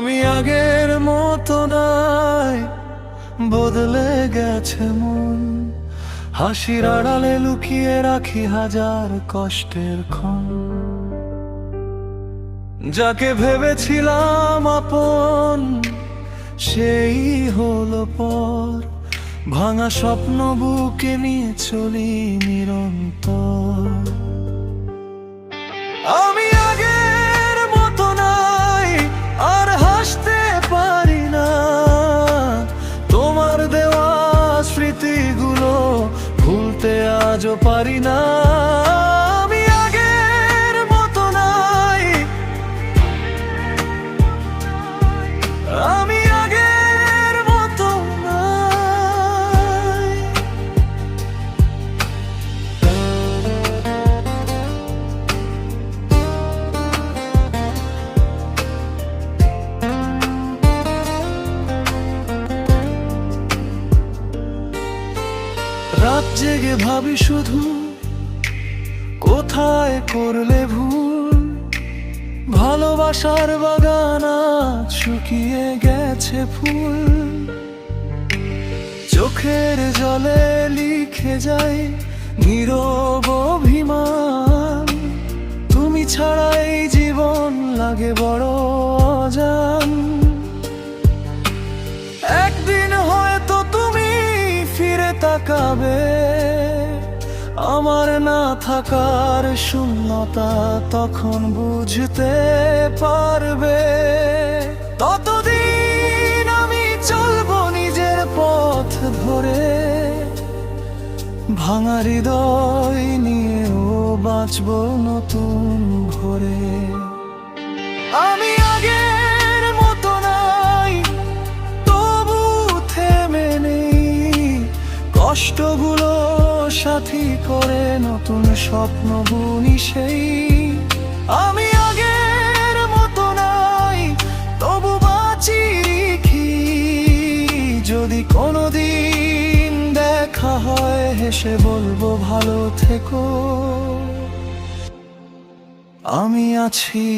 আমি আগের মতো নাই, বদলে গেছে মন। হাসির আড়ালে লুকিয়ে রাখি হাজার কষ্টের ক্ষণ। যাকে ভেবেছিলাম আপন, সেই হলো পর। ভাঙা স্বপ্ন বুকে নিয়ে চলি নিরন্তর। আমি আগের মতো নাই, আর হাসতে পারি না। তোমার দেওয়া স্মৃতিগুলো ভুলতে আজও পারি না। আমি আগের মতো নাই, আমি আগের মতো নাই। রাত জেগে ভাবি শুধু, কোথায় করলে ভুল। ভালোবাসার বাগান আজ শুকিয়ে গেছে ফুল। চোখের জলে লিখে যাই নীরব অভিমান। তুমি ছাড়া এই জীবন লাগে বড় অজান। একদিন হয়তো তুমি ফিরে তাকাবে, আমার না থাকার শূন্যতা তখন বুঝতে পারবে। ততদিন আমি চলবো নিজের পথ ধরে, ভাঙা হৃদয় নিয়েও বাঁচবো নতুন ভোরে। আমি আগের মতো নাই, তবু থেমে নেই। কষ্টগুলো সাথী করে নতুন স্বপ্ন বুনি সেই। আমি আগের মতো নাই, তবু বাঁচি রেখি। যদি কোনোদিন দেখা হয়, হেসে বলবো ভালো থেকো। আমি আছি।